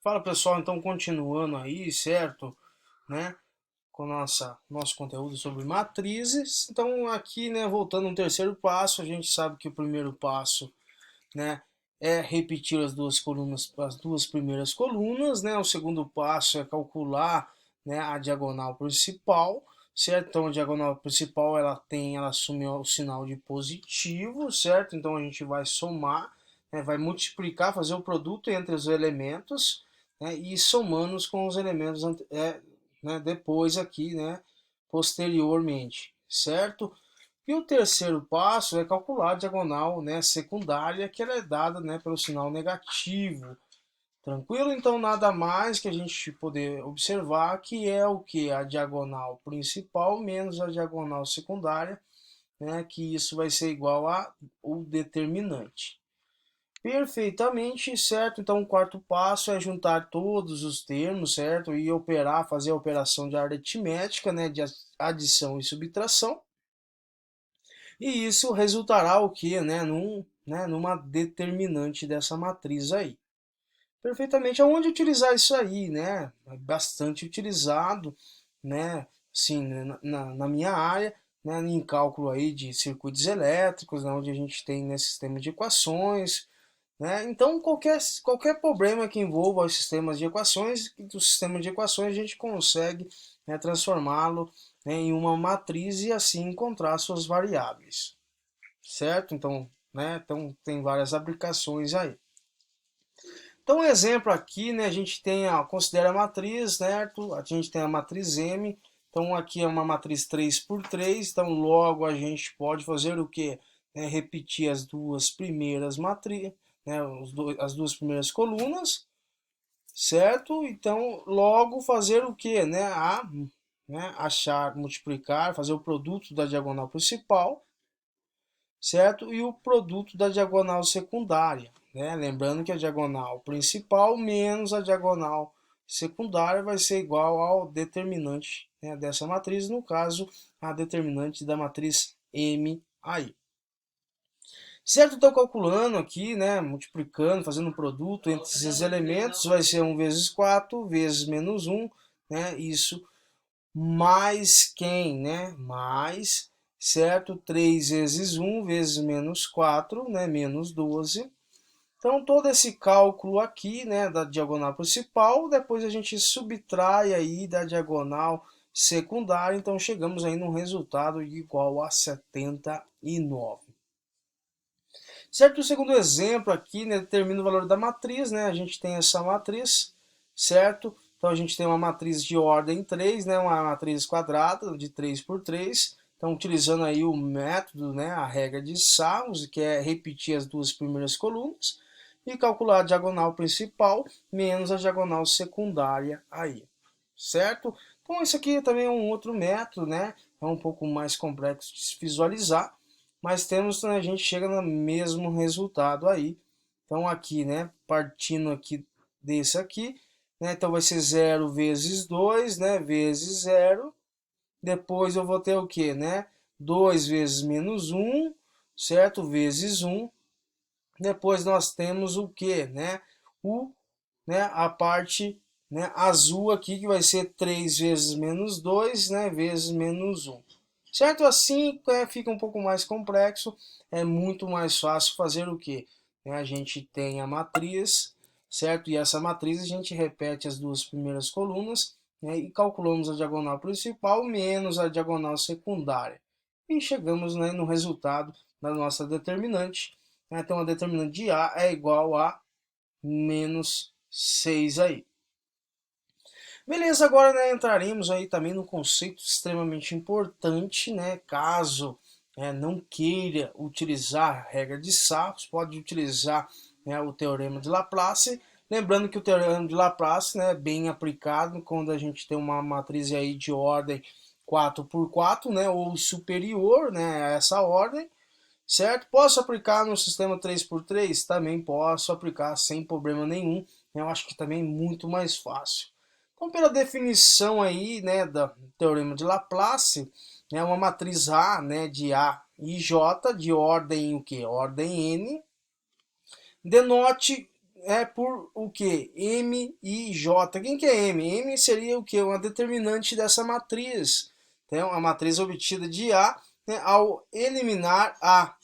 Fala pessoal, então continuando aí, certo? Né? Com nosso conteúdo sobre matrizes. Então aqui, né, voltando no terceiro passo, a gente sabe que o primeiro passo, né, é repetir as duas primeiras colunas, né? O segundo passo é calcular, né, a diagonal principal, certo? Então a diagonal principal ela assume o sinal de positivo, certo? Então a gente vai somar, né, vai multiplicar, fazer o produto entre os elementos, né, e somando-os com os elementos né, depois aqui, né, posteriormente, certo? E o terceiro passo é calcular a diagonal, né, secundária, que ela é dada, né, pelo sinal negativo. Tranquilo? Então nada mais que a gente poder observar que é o que? A diagonal principal menos a diagonal secundária, né, que isso vai ser igual a o determinante. Perfeitamente, certo? Então o quarto passo é juntar todos os termos, certo? E operar, fazer a operação de aritmética, né, de adição e subtração. E isso resultará o que, né, numa determinante dessa matriz aí. Perfeitamente. Aonde utilizar isso aí, né? É bastante utilizado, né? Assim, né, na minha área, né? Em cálculo aí de circuitos elétricos, né, onde a gente tem, né, sistema de equações, né? Então qualquer problema que envolva os sistemas de equações, do sistema de equações a gente consegue, né, transformá-lo, né, em uma matriz e assim encontrar suas variáveis, certo? Então, né, então tem várias aplicações aí. Então, um exemplo aqui, né, a gente tem, considera a matriz, certo? A gente tem a matriz M, então aqui é uma matriz 3 por 3, então logo a gente pode fazer o que? Repetir as duas primeiras matrizes, né, as duas primeiras colunas, certo? Então, logo fazer o que? Né, achar, multiplicar, fazer o produto da diagonal principal, certo? E o produto da diagonal secundária, né? Lembrando que a diagonal principal menos a diagonal secundária vai ser igual ao determinante, né, dessa matriz, no caso, a determinante da matriz M aí. Certo? Então, calculando aqui, né, multiplicando, fazendo um produto entre esses elementos, vai ser 1 vezes 4 vezes menos 1, né? Isso mais quem, né? Mais, certo? 3 vezes 1 vezes menos 4, né? Menos 12. Então, todo esse cálculo aqui, né, da diagonal principal, depois a gente subtrai aí da diagonal secundária, então chegamos aí num resultado igual a 79. Certo? O segundo exemplo aqui, né, determina o valor da matriz, né? A gente tem essa matriz, certo? Então a gente tem uma matriz de ordem 3, né, uma matriz quadrada de 3 por 3. Então utilizando aí o método, né, a regra de Savos, que é repetir as duas primeiras colunas e calcular a diagonal principal menos a diagonal secundária aí, certo? Então isso aqui também é um outro método, né? É um pouco mais complexo de se visualizar, mas temos, né, a gente chega no mesmo resultado aí. Então aqui, né, partindo aqui desse aqui, né, então vai ser 0 vezes 2, né, vezes 0. Depois eu vou ter o que, né? 2 vezes menos 1, certo? Vezes 1. Depois nós temos o que, né? Né, a parte, né, azul aqui, que vai ser 3 vezes menos 2, né, vezes menos 1. Certo? Assim fica um pouco mais complexo, é muito mais fácil fazer o que? A gente tem a matriz, certo? E essa matriz a gente repete as duas primeiras colunas, né, e calculamos a diagonal principal menos a diagonal secundária. E chegamos, né, no resultado da nossa determinante. Então a determinante de A é igual a menos 6 aí. Beleza, agora, né, entraremos aí também no conceito extremamente importante, né, caso, não queira utilizar a regra de Savos, pode utilizar, né, o teorema de Laplace. Lembrando que o teorema de Laplace, né, é bem aplicado quando a gente tem uma matriz aí de ordem 4 por 4, né, ou superior, né, a essa ordem, certo? Posso aplicar no sistema 3 por 3? Também posso aplicar sem problema nenhum. Eu acho que também é muito mais fácil. Então, pela definição aí, né, do teorema de Laplace, é uma matriz A, né, de A e J, de ordem o quê? Ordem N, denote é por o que? M e J. Quem que é M? M seria o que? Uma determinante dessa matriz. Então, a matriz obtida de A, né, ao eliminar a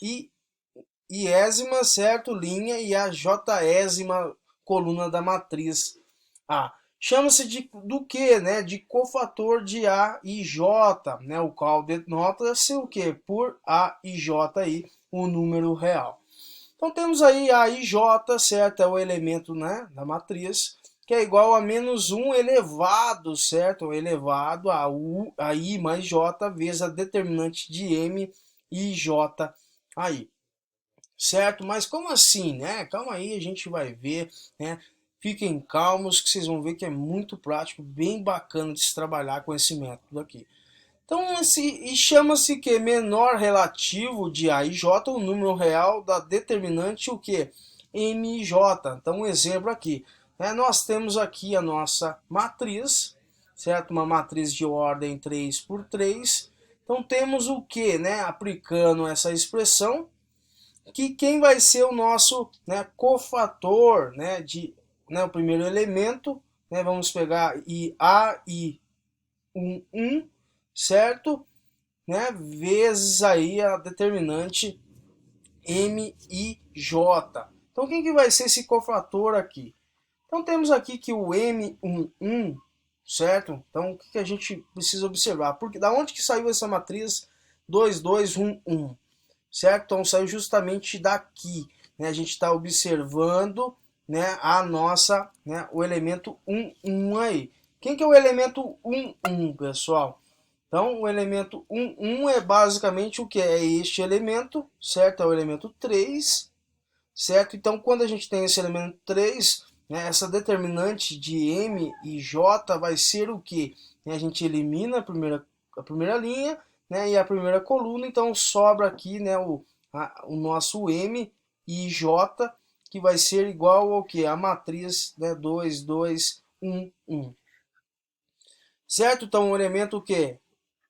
iésima, certo? Linha e a jésima coluna da matriz A. Chama-se do que, né? De cofator de A e J, né? O qual denota-se o que? Por A e J aí, o número real. Então temos aí a IJ, certo? É o elemento, né, da matriz, que é igual a menos 1 elevado, certo? Elevado a I mais J vezes a determinante de M e J aí. Certo? Mas como assim, né? Calma aí, a gente vai ver, né? Fiquem calmos que vocês vão ver que é muito prático, bem bacana de se trabalhar com esse método aqui. Então, e chama-se que menor relativo de A e J, o número real da determinante o que? M e J. Então, um exemplo aqui, né? Nós temos aqui a nossa matriz, certo? Uma matriz de ordem 3 por 3. Então, temos o que, né? Aplicando essa expressão, que quem vai ser o nosso, né, cofator, né, o primeiro elemento, né? Vamos pegar A e 1, certo? Né, vezes aí a determinante M e J. Então quem que vai ser esse cofator aqui? Então temos aqui que o M11, certo? Então o que a gente precisa observar? Porque da onde que saiu essa matriz 2211, certo? Então saiu justamente daqui, né? A gente está observando, né, a nossa, né, o elemento 11 aí. Quem que é o elemento 11, pessoal? Então, o elemento 1 é basicamente o que? É este elemento, certo? É o elemento 3, certo? Então, quando a gente tem esse elemento 3, né, essa determinante de M e J vai ser o que? A gente elimina a primeira linha, né, e a primeira coluna, então sobra aqui, né, o nosso M e J, que vai ser igual ao que? A matriz, né, 2, 2, 1, 1. Certo? Então, o elemento o que?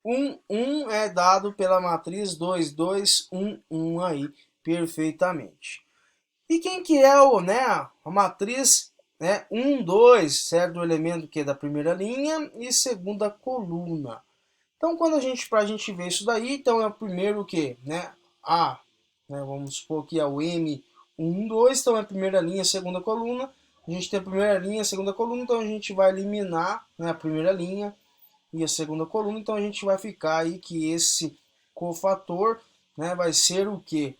1 é dado pela matriz 2, 2, 1, 1 aí, perfeitamente. E quem que é né, a matriz, né, 1, 2, certo? Do elemento que é da primeira linha e segunda coluna. Então, para a gente ver isso daí, então é o primeiro que, né, A, né, vamos supor que é o M, 1, 2, então é a primeira linha, segunda coluna. A gente tem a primeira linha, segunda coluna, então a gente vai eliminar, né, a primeira linha e a segunda coluna, então a gente vai ficar aí que esse cofator, né, vai ser o que?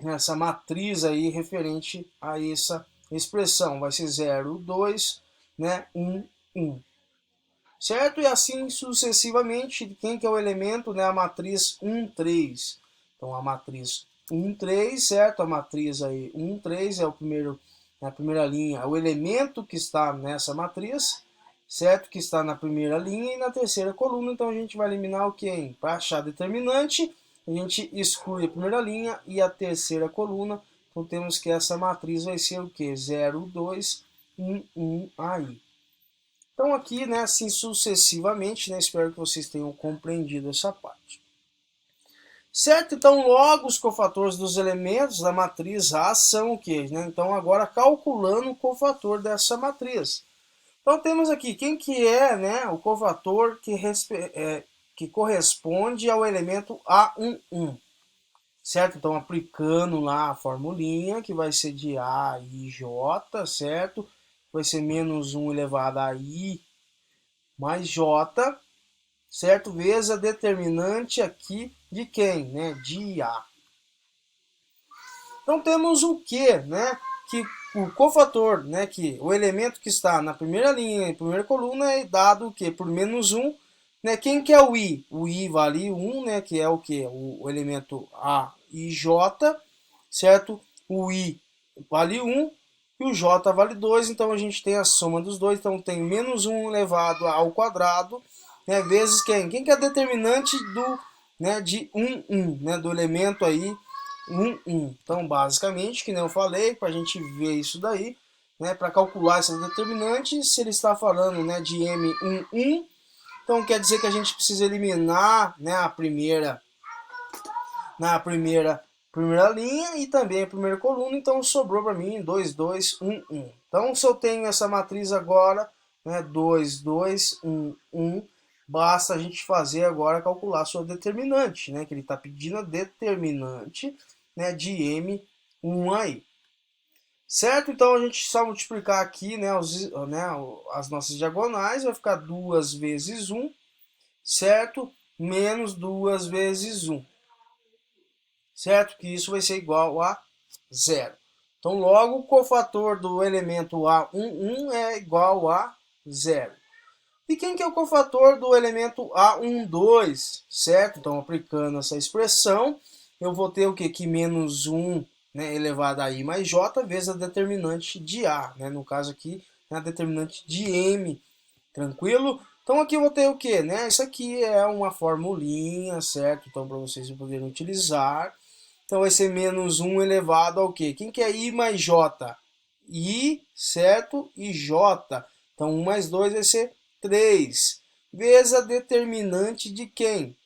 Essa matriz aí referente a essa expressão, vai ser 0, 2, né, 1, 1. Certo? E assim sucessivamente, quem que é o elemento? Né, a matriz 1, 3. Então a matriz 1, 3, certo? A matriz aí 1, 3 é o primeiro, a primeira linha, o elemento que está nessa matriz, certo? Que está na primeira linha e na terceira coluna. Então a gente vai eliminar o que? Para achar determinante, a gente exclui a primeira linha e a terceira coluna. Então temos que essa matriz vai ser o que? 0, 2, 1, 1 aí. Então aqui, né, assim sucessivamente, né, espero que vocês tenham compreendido essa parte. Certo? Então, logo os cofatores dos elementos da matriz A são o que? Né? Então, agora calculando o cofator dessa matriz. Então, temos aqui quem que é, né, o cofator que corresponde ao elemento A11. Certo? Então, aplicando lá a formulinha, que vai ser de A e J, certo? Vai ser menos 1 elevado a I mais J, certo? Vezes a determinante aqui de quem? Né? De A. Então temos o que, né? Que o cofator, né? Que o elemento que está na primeira linha e primeira coluna é dado o que? Por menos 1. Né? Quem que é o I? O I vale 1, né? Que é o que? O elemento A e J, certo? O I vale 1 e o J vale 2, então a gente tem a soma dos dois, então tem menos 1 elevado ao quadrado, né, vezes quem? Quem que é a determinante né, de 1, 1, né, do elemento aí 1, 1. Então, basicamente, que nem eu falei, para a gente ver isso daí, né, para calcular essa determinante, se ele está falando, né, de M1, 1, então quer dizer que a gente precisa eliminar, né, a primeira primeira linha e também a primeira coluna, então sobrou para mim 2, 2, 1, 1. Então, se eu tenho essa matriz agora, né, 2, 2, 1, 1, basta a gente fazer agora, calcular a sua determinante, né, que ele está pedindo a determinante, né, de M1 aí. Certo? Então, a gente só multiplicar aqui, né, as nossas diagonais, vai ficar 2 vezes 1, certo? Menos 2 vezes 1. Certo? Que isso vai ser igual a 0. Então, logo, o cofator do elemento A11 é igual a 0. E quem que é o cofator do elemento A12? Certo? Então, aplicando essa expressão, eu vou ter o quê? Que menos 1, né, elevado a I mais J vezes a determinante de A. Né? No caso aqui, a determinante de M. Tranquilo? Então, aqui eu vou ter o quê? Né? Isso aqui é uma formulinha, certo? Então, para vocês poderem utilizar. Então vai ser menos 1 elevado ao quê? Quem que é I mais J? I, certo? E J. Então 1 mais 2 vai ser 3. Vezes a determinante de quem?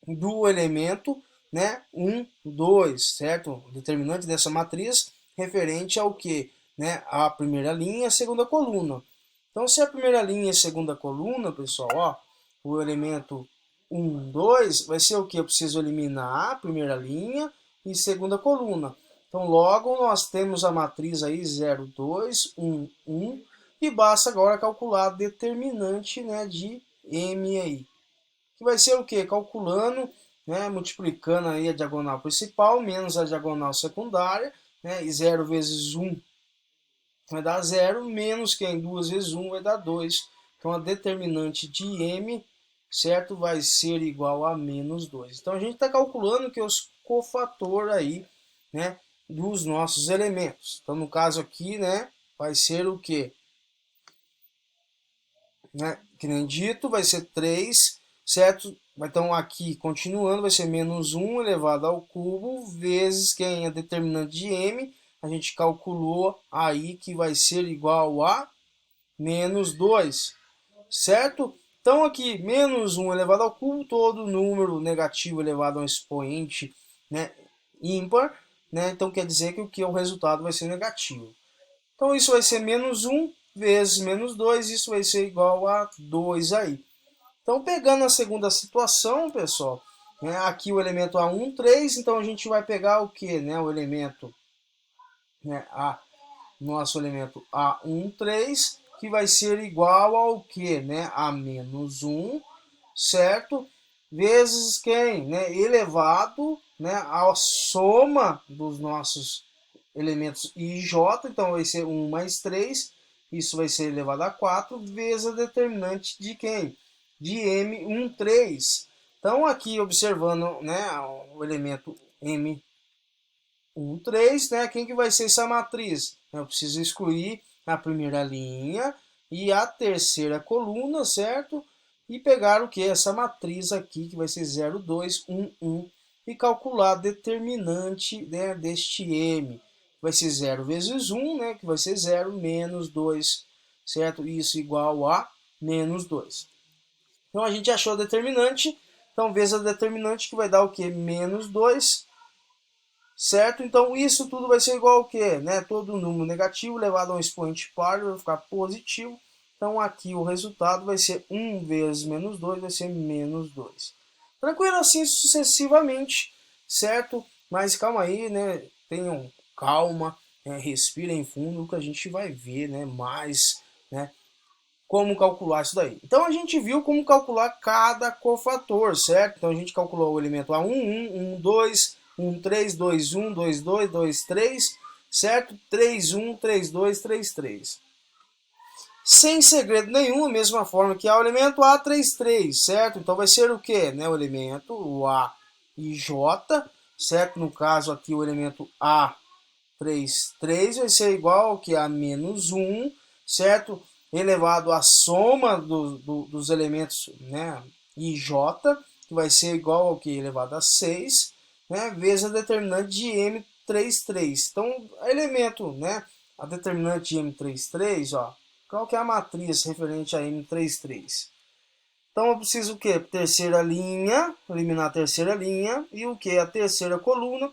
Do elemento, né? 1, 2, certo? O determinante dessa matriz referente ao quê? Né? A primeira linha e a segunda coluna. Então se a primeira linha e a segunda coluna, pessoal, ó, o elemento 1, 2, vai ser o que? Eu preciso eliminar a primeira linha e segunda coluna. Então, logo, nós temos a matriz aí 0, 2, 1, 1, e basta agora calcular a determinante, né, de M aí. Que vai ser o que? Calculando, né, multiplicando aí a diagonal principal menos a diagonal secundária, né, e 0 vezes 1 vai dar 0, menos quem? 2 vezes 1 vai dar 2. Então, a determinante de M, certo, vai ser igual a menos 2. Então, a gente está calculando que os cofator aí, né, dos nossos elementos. Então, no caso aqui, né, vai ser o quê? Né, que nem dito, vai ser 3, certo? Então, aqui, continuando, vai ser menos 1 elevado ao cubo, vezes quem? A determinante de M, a gente calculou aí que vai ser igual a menos 2, certo? Então aqui, menos 1 elevado ao cubo, todo número negativo elevado a um expoente, né, ímpar, né? Então quer dizer que o resultado vai ser negativo. Então isso vai ser menos 1 vezes menos 2, isso vai ser igual a 2 aí. Então pegando a segunda situação, pessoal, né, aqui o elemento A1, 3, então a gente vai pegar o que? Né, o elemento, né, nosso elemento A1, 3, que vai ser igual ao que? Né? A menos 1, certo? Vezes quem? Né? Elevado, né, a soma dos nossos elementos I e J, então vai ser 1 mais 3, isso vai ser elevado a 4, vezes a determinante de quem? De M1, 3. Então aqui observando, né, o elemento M1, 3, né, quem que vai ser essa matriz? Eu preciso excluir a primeira linha e a terceira coluna, certo? E pegar o que? Essa matriz aqui, que vai ser 0, 2, 1, 1, e calcular a determinante, né, deste M. Vai ser 0 vezes 1, né, que vai ser 0, menos 2, certo? Isso igual a menos 2. Então, a gente achou a determinante, então, vezes a determinante, que vai dar o que? Menos 2, certo? Então, isso tudo vai ser igual ao quê? Né? Todo número negativo levado a um expoente par vai ficar positivo. Então, aqui o resultado vai ser 1 vezes menos 2, vai ser menos 2. Tranquilo assim sucessivamente, certo? Mas calma aí, né? Tenham calma, né? Respirem fundo, que a gente vai ver, né, mais, né, como calcular isso daí. Então, a gente viu como calcular cada cofator, certo? Então, a gente calculou o elemento A1, 1, 1, 2, 1, 3, 2, 1, 2, 2, 2, 3, certo? 3, 1, 3, 2, 3, 3. Sem segredo nenhum, a mesma forma que o elemento A33, certo? Então vai ser o que? Né? O elemento, o A e J, certo? No caso aqui o elemento A33 vai ser igual ao que? A menos 1, certo? Elevado à soma dos elementos, né, I e J, que vai ser igual ao que? Elevado a 6, né, vezes a determinante de M33. Então, elemento, né, a determinante de M33, ó, qual que é a matriz referente a M33? Então, eu preciso o quê? Terceira linha, eliminar a terceira linha, e o que? A terceira coluna,